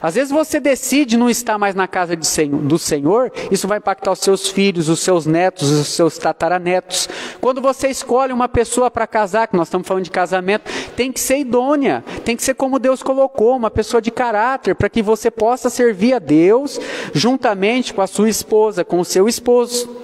Às vezes você decide não estar mais na casa do Senhor, isso vai impactar os seus filhos, os seus netos, os seus tataranetos. Quando você escolhe uma pessoa para casar, que nós estamos falando de casamento, tem que ser idônea, tem que ser como Deus colocou, uma pessoa de caráter, para que você possa servir a Deus juntamente com a sua esposa, com o seu esposo.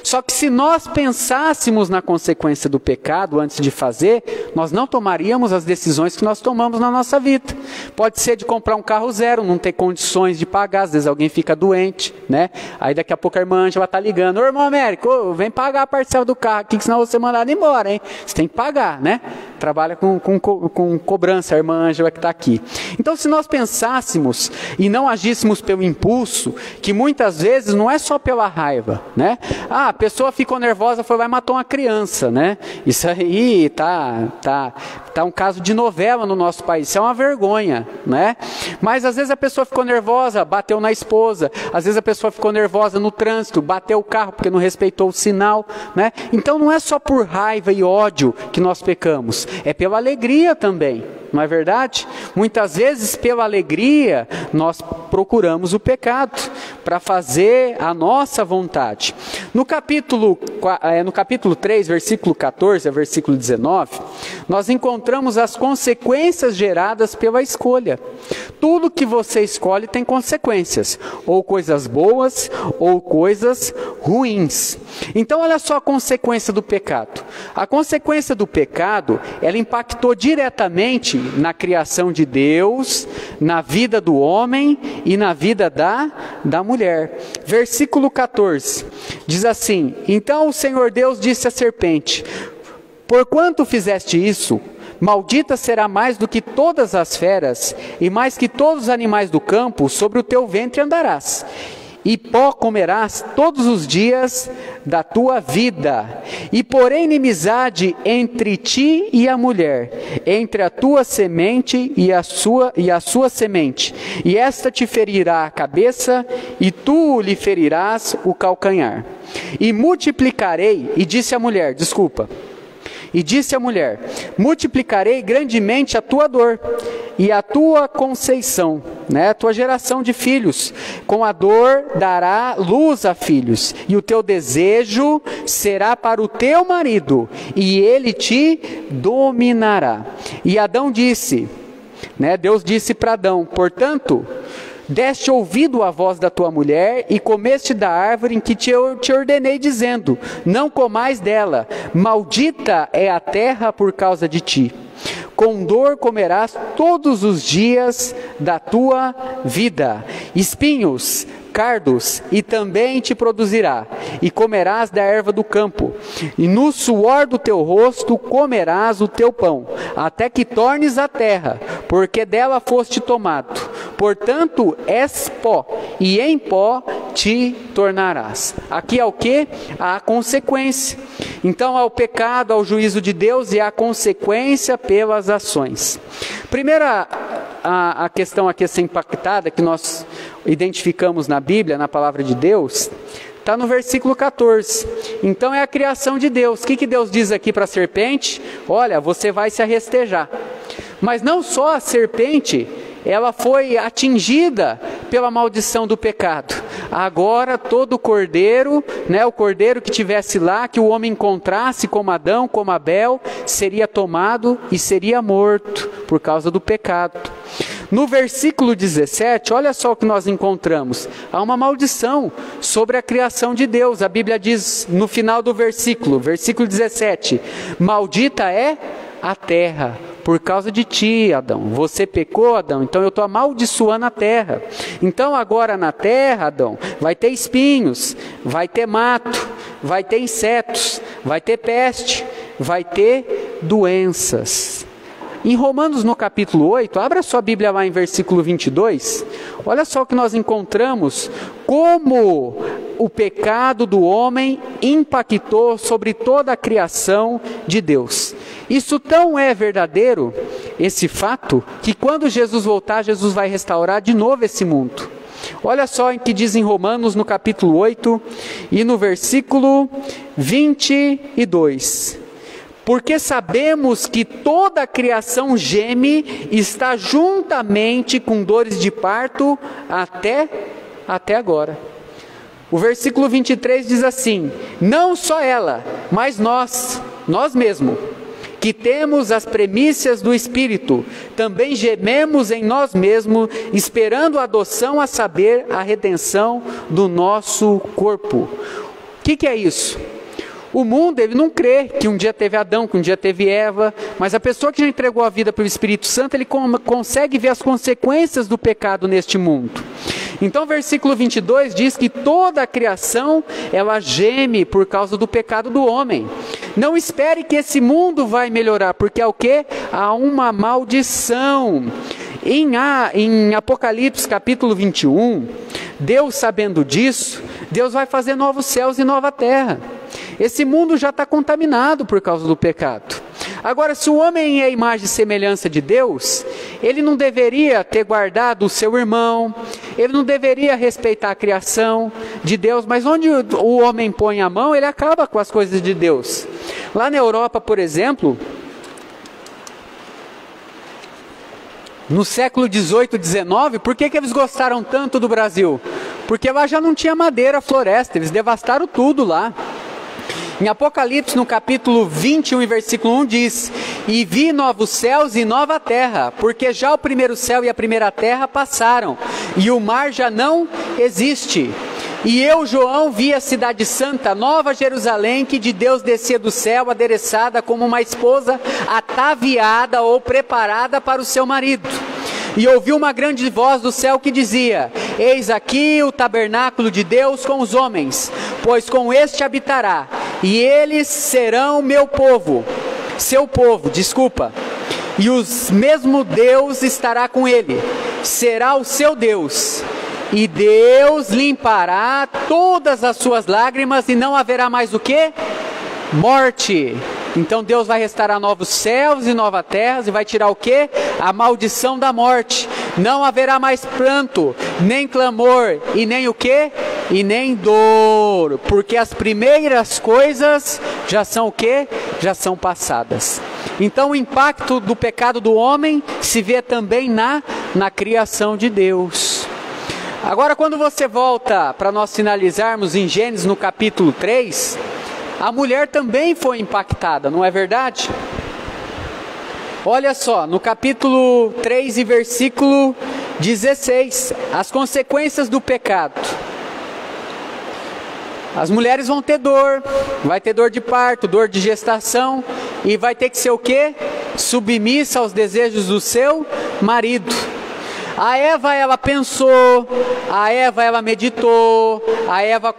Só que se nós pensássemos na consequência do pecado antes de fazer, nós não tomaríamos as decisões que nós tomamos na nossa vida. Pode ser de comprar um carro zero, não ter condições de pagar, às vezes alguém fica doente, né? Aí daqui a pouco a irmã Ângela está ligando, ô irmão Américo, vem pagar a parcela do carro aqui, que senão você mandado embora, hein? Você tem que pagar, né? Trabalha com cobrança, a irmã Ângela que está aqui. Então se nós pensássemos e não agíssemos pelo impulso, que muitas vezes não é só pela raiva, né? A pessoa ficou nervosa, foi lá e matou uma criança, né? Isso aí tá um caso de novela no nosso país, isso é uma vergonha, né? Mas às vezes a pessoa ficou nervosa, bateu na esposa, às vezes a pessoa ficou nervosa no trânsito, bateu o carro porque não respeitou o sinal, né? Então não é só por raiva e ódio que nós pecamos, é pela alegria também, não é verdade? Muitas vezes pela alegria nós procuramos o pecado para fazer a nossa vontade. No capítulo 3, versículo 14 a versículo 19, nós encontramos as consequências geradas pela escolha. Tudo que você escolhe tem consequências, ou coisas boas, ou coisas ruins. Então olha só a consequência do pecado. A consequência do pecado, ela impactou diretamente na criação de Deus, na vida do homem e na vida da mulher. Versículo 14, diz assim, então o Senhor Deus disse à serpente, porquanto fizeste isso, maldita será mais do que todas as feras, e mais que todos os animais do campo, sobre o teu ventre andarás. E pó comerás todos os dias da tua vida. E porém inimizade entre ti e a mulher, entre a tua semente e a sua semente. E esta te ferirá a cabeça, e tu lhe ferirás o calcanhar. E multiplicarei, e disse a mulher, multiplicarei grandemente a tua dor e a tua conceição, né? A tua geração de filhos. Com a dor dará luz a filhos, e o teu desejo será para o teu marido, e ele te dominará. E Adão disse, né? Deus disse para Adão, portanto, deste ouvido à voz da tua mulher e comeste da árvore em que te ordenei, dizendo, não comais dela, maldita é a terra por causa de ti. Com dor comerás todos os dias da tua vida. Espinhos, cardos, e também te produzirá, e comerás da erva do campo, e no suor do teu rosto comerás o teu pão, até que tornes a terra, porque dela foste tomado. Portanto, és pó, e em pó te tornarás. Aqui é o que? A consequência. Então, ao pecado, ao juízo de Deus e a consequência pelas ações. Primeira a questão aqui a ser impactada, que nós identificamos na Bíblia, na palavra de Deus, está no versículo 14. Então é a criação de Deus. O que Deus diz aqui para a serpente? Olha, você vai se arrestejar. Mas não só a serpente, ela foi atingida pela maldição do pecado. Agora todo cordeiro, né, o cordeiro que tivesse lá, que o homem encontrasse como Adão, como Abel, seria tomado e seria morto por causa do pecado. No versículo 17, olha só o que nós encontramos. Há uma maldição sobre a criação de Deus. A Bíblia diz no final do versículo 17, maldita é a terra por causa de ti, Adão. Você pecou, Adão, então eu estou amaldiçoando a terra. Então agora na terra, Adão, vai ter espinhos, vai ter mato, vai ter insetos, vai ter peste, vai ter doenças. Em Romanos, no capítulo 8, abra sua Bíblia lá em versículo 22, olha só o que nós encontramos, como o pecado do homem impactou sobre toda a criação de Deus. Isso tão é verdadeiro, esse fato, que quando Jesus voltar, Jesus vai restaurar de novo esse mundo. Olha só o que diz em Romanos, no capítulo 8, e no versículo 22. Porque sabemos que toda a criação geme, está juntamente com dores de parto até agora. O versículo 23 diz assim: não só ela, mas nós mesmos, que temos as primícias do Espírito, também gememos em nós mesmos, esperando a adoção, a saber, a redenção do nosso corpo. O que é isso? O mundo, ele não crê que um dia teve Adão, que um dia teve Eva, mas a pessoa que já entregou a vida para o Espírito Santo, ele consegue ver as consequências do pecado neste mundo. Então o versículo 22 diz que toda a criação, ela geme por causa do pecado do homem. Não espere que esse mundo vai melhorar, porque é o quê? Há uma maldição. Em Apocalipse capítulo 21, Deus sabendo disso, Deus vai fazer novos céus e nova terra. Esse mundo já está contaminado por causa do pecado. Agora, se o homem é a imagem e semelhança de Deus, ele não deveria ter guardado o seu irmão, ele não deveria respeitar a criação de Deus, mas onde o homem põe a mão, ele acaba com as coisas de Deus. Lá na Europa, por exemplo, no século 18, 19, por que eles gostaram tanto do Brasil? Porque lá já não tinha madeira, floresta, eles devastaram tudo lá. Em Apocalipse, no capítulo 21, e versículo 1, diz: e vi novos céus e nova terra, porque já o primeiro céu e a primeira terra passaram, e o mar já não existe. E eu, João, vi a cidade santa, Nova Jerusalém, que de Deus descia do céu, adereçada como uma esposa ataviada ou preparada para o seu marido. E ouvi uma grande voz do céu que dizia: eis aqui o tabernáculo de Deus com os homens, pois com este habitará, e eles serão meu povo, seu povo, e o mesmo Deus estará com ele, será o seu Deus, e Deus limpará todas as suas lágrimas, e não haverá mais o quê? Morte. Então Deus vai restaurar novos céus e nova terra, e vai tirar o quê? A maldição da morte. Não haverá mais pranto, nem clamor, e nem o quê? E nem dor, porque as primeiras coisas já são o quê? Já são passadas. Então o impacto do pecado do homem se vê também na criação de Deus. Agora, quando você volta, para nós finalizarmos em Gênesis no capítulo 3, a mulher também foi impactada, não é verdade? Olha só, no capítulo 3 e versículo 16, as consequências do pecado. As mulheres vão ter dor, vai ter dor de parto, dor de gestação, e vai ter que ser o quê? Submissa aos desejos do seu marido. A Eva, ela pensou, a Eva, ela meditou, a Eva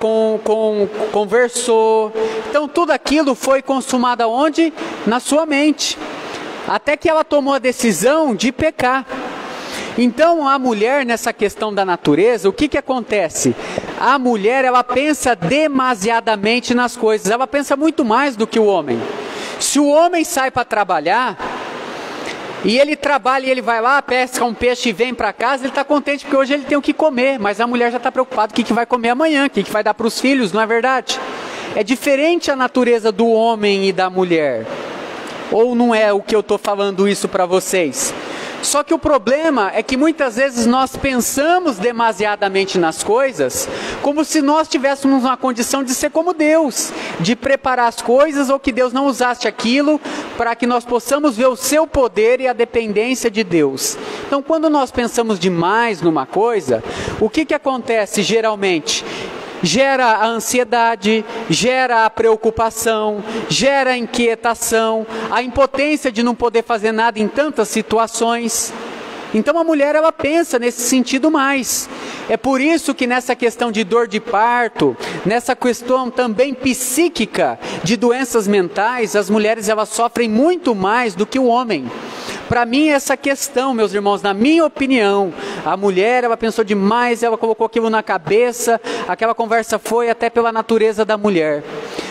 conversou. Então tudo aquilo foi consumado aonde? Na sua mente. Até que ela tomou a decisão de pecar. Então a mulher, nessa questão da natureza, o que acontece? A mulher, ela pensa demasiadamente nas coisas, ela pensa muito mais do que o homem. Se o homem sai para trabalhar, e ele trabalha e ele vai lá, pesca um peixe e vem para casa, ele está contente porque hoje ele tem o que comer, mas a mulher já está preocupada com o que vai comer amanhã, o que vai dar para os filhos, não é verdade? É diferente a natureza do homem e da mulher. Ou não é o que eu estou falando isso para vocês? Só que o problema é que muitas vezes nós pensamos demasiadamente nas coisas, como se nós tivéssemos uma condição de ser como Deus, de preparar as coisas, ou que Deus não usasse aquilo para que nós possamos ver o seu poder e a dependência de Deus. Então, quando nós pensamos demais numa coisa, o que acontece geralmente? gera a ansiedade, gera a preocupação, gera a inquietação, a impotência de não poder fazer nada em tantas situações. Então a mulher, ela pensa nesse sentido mais. É por isso que nessa questão de dor de parto, nessa questão também psíquica de doenças mentais, as mulheres, elas sofrem muito mais do que o homem. Para mim, essa questão, meus irmãos, na minha opinião, a mulher, ela pensou demais, ela colocou aquilo na cabeça, aquela conversa foi até pela natureza da mulher.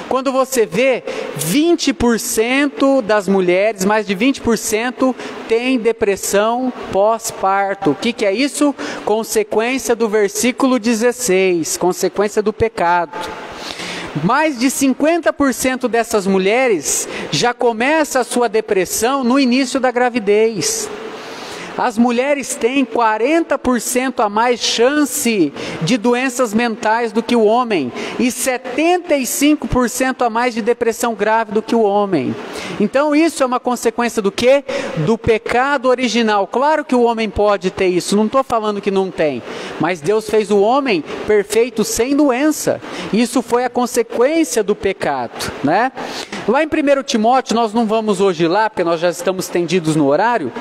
Quando você vê, 20% das mulheres, mais de 20%, tem depressão pós-parto. O que é isso? Consequência do versículo 16, consequência do pecado. Mais de 50% dessas mulheres já começa a sua depressão no início da gravidez. As mulheres têm 40% a mais chance de doenças mentais do que o homem e 75% a mais de depressão grave do que o homem. Então isso é uma consequência do quê? Do pecado original. Claro que o homem pode ter isso, não estou falando que não tem, mas Deus fez o homem perfeito sem doença. Isso foi a consequência do pecado, né? Lá em 1 Timóteo, nós não vamos hoje lá, porque nós já estamos tendidos no horário,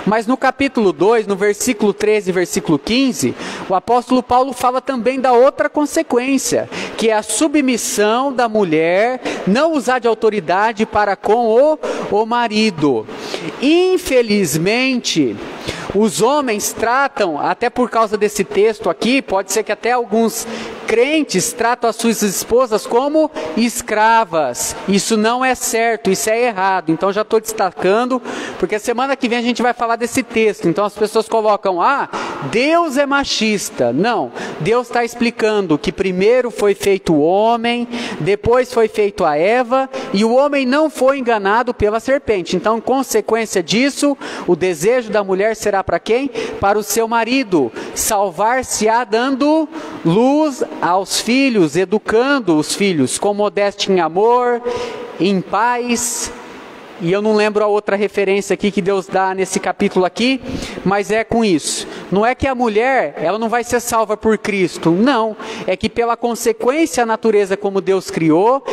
mas no capítulo 2, no versículo 13 e versículo 15, o apóstolo Paulo fala também da outra consequência, que é a submissão da mulher, não usar de autoridade para com o marido. Infelizmente, os homens tratam, até por causa desse texto aqui, pode ser que até alguns crentes tratam as suas esposas como escravas. Isso não é certo, isso é errado. Então já estou destacando, porque semana que vem a gente vai falar desse texto. Então as pessoas colocam, Deus é machista. Não, Deus está explicando que primeiro foi feito o homem, depois foi feito a Eva, e o homem não foi enganado pela serpente. Então, em consequência disso, o desejo da mulher será para quem? Para o seu marido. Salvar-se-á dando luz aos filhos, educando os filhos com modéstia em amor, em paz. E eu não lembro a outra referência aqui que Deus dá nesse capítulo aqui, mas é com isso. Não é que a mulher, ela não vai ser salva por Cristo, não. É que pela consequência, a natureza como Deus criou,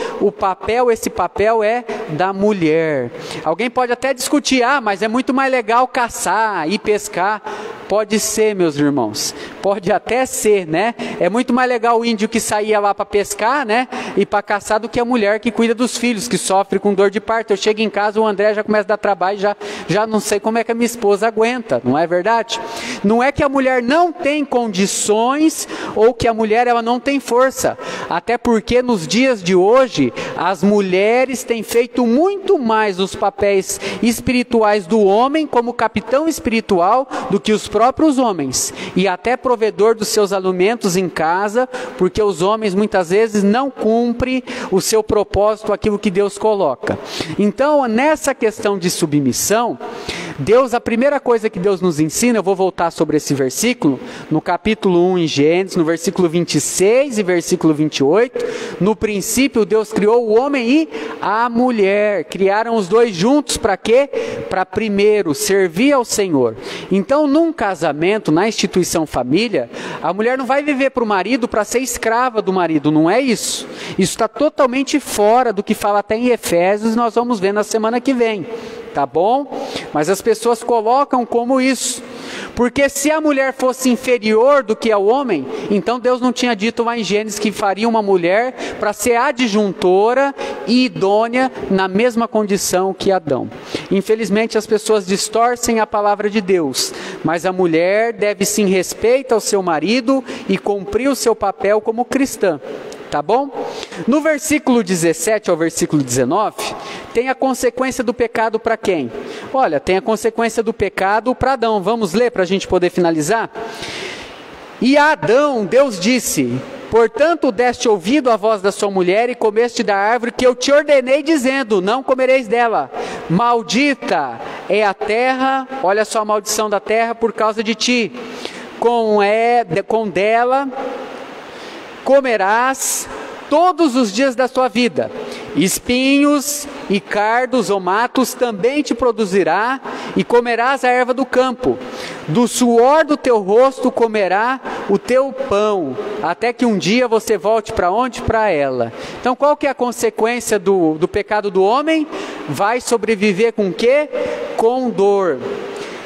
esse papel é da mulher. Alguém pode até discutir, mas é muito mais legal caçar e pescar. Pode ser, meus irmãos, pode até ser, né? É muito mais legal o índio que saía lá para pescar, né? E para caçar do que a mulher que cuida dos filhos, que sofre com dor de parto. Eu chego em casa, o André já começa a dar trabalho, já não sei como é que a minha esposa aguenta, não é verdade? Não é que a mulher não tem condições ou que a mulher ela não tem força. Até porque nos dias de hoje, as mulheres têm feito muito mais os papéis espirituais do homem como capitão espiritual do que os próprios homens, e até provedor dos seus alimentos em casa, porque os homens muitas vezes não cumprem o seu propósito, aquilo que Deus coloca. Então, nessa questão de submissão, a primeira coisa que Deus nos ensina, eu vou voltar sobre esse versículo, no capítulo 1 em Gênesis, no versículo 26 e versículo 28, no princípio Deus criou o homem e a mulher, criaram os dois juntos para quê? Para primeiro servir ao Senhor. Então, num casamento, na instituição família, a mulher não vai viver para o marido para ser escrava do marido, não é isso. Isso está totalmente fora do que fala até em Efésios, nós vamos ver na semana que vem. Tá bom? Mas as pessoas colocam como isso. Porque se a mulher fosse inferior do que o homem, então Deus não tinha dito lá em Gênesis que faria uma mulher para ser adjuntora e idônea na mesma condição que Adão. Infelizmente as pessoas distorcem a palavra de Deus, mas a mulher deve sim respeito ao seu marido e cumprir o seu papel como cristã. Tá bom? No versículo 17 ao versículo 19, tem a consequência do pecado para quem? Olha, tem a consequência do pecado para Adão. Vamos ler para a gente poder finalizar? E a Adão, Deus disse: portanto, deste ouvido à voz da sua mulher e comeste da árvore que eu te ordenei, dizendo: não comereis dela. Maldita é a terra, olha só a maldição da terra por causa de ti. Com dela comerás todos os dias da tua vida. Espinhos e cardos ou matos também te produzirá, e comerás a erva do campo. Do suor do teu rosto comerá o teu pão, até que um dia você volte para onde? Para ela. Então qual que é a consequência do pecado do homem? Vai sobreviver com o quê? Com dor.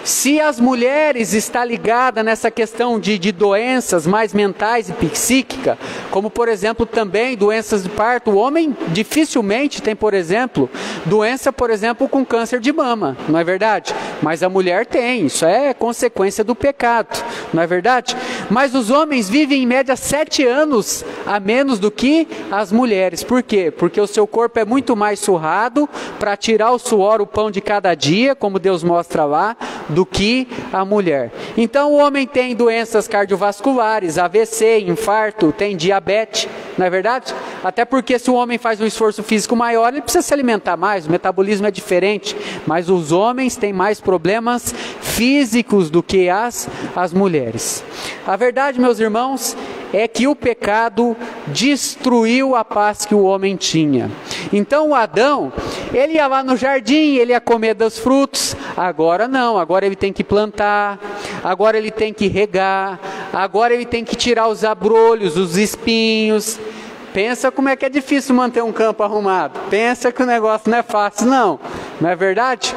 Se as mulheres estão ligadas nessa questão de doenças mais mentais e psíquicas, como por exemplo também doenças de parto, o homem dificilmente tem, por exemplo, doença, por exemplo, com câncer de mama, não é verdade? Mas a mulher tem, isso é consequência do pecado, não é verdade? Mas os homens vivem em média 7 anos a menos do que as mulheres. Por quê? Porque o seu corpo é muito mais surrado para tirar o suor, o pão de cada dia, como Deus mostra lá, do que a mulher. Então o homem tem doenças cardiovasculares, AVC, infarto, tem diabetes, não é verdade? Até porque se o homem faz um esforço físico maior, ele precisa se alimentar mais, o metabolismo é diferente, mas os homens têm mais problemas físicos do que as mulheres. A verdade, meus irmãos, é que o pecado destruiu a paz que o homem tinha. Então o Adão, ele ia lá no jardim, ele ia comer dos frutos. Agora não, agora ele tem que plantar, agora ele tem que regar, agora ele tem que tirar os abrolhos, os espinhos. Pensa como é que é difícil manter um campo arrumado. Pensa que o negócio não é fácil, não é verdade?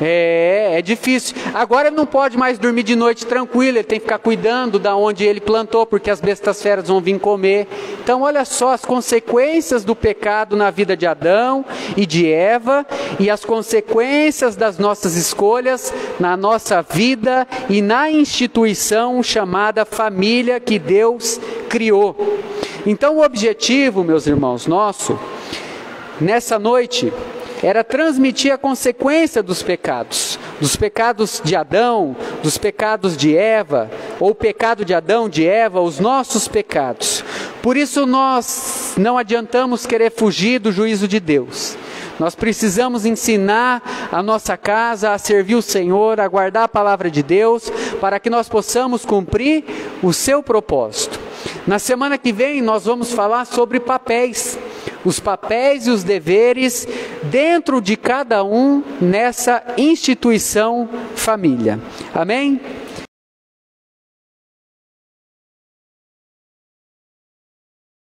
É difícil. Agora ele não pode mais dormir de noite tranquilo, ele tem que ficar cuidando da onde ele plantou, porque as bestas feras vão vir comer. Então olha só as consequências do pecado na vida de Adão e de Eva, e as consequências das nossas escolhas na nossa vida e na instituição chamada família que Deus criou. Então o objetivo, meus irmãos, nosso, nessa noite, era transmitir a consequência dos pecados de Adão, dos pecados de Eva, ou o pecado de Adão, de Eva, os nossos pecados. Por isso nós não adiantamos querer fugir do juízo de Deus. Nós precisamos ensinar a nossa casa a servir o Senhor, a guardar a palavra de Deus, para que nós possamos cumprir o seu propósito. Na semana que vem nós vamos falar sobre papéis. Os papéis e os deveres dentro de cada um nessa instituição família. Amém?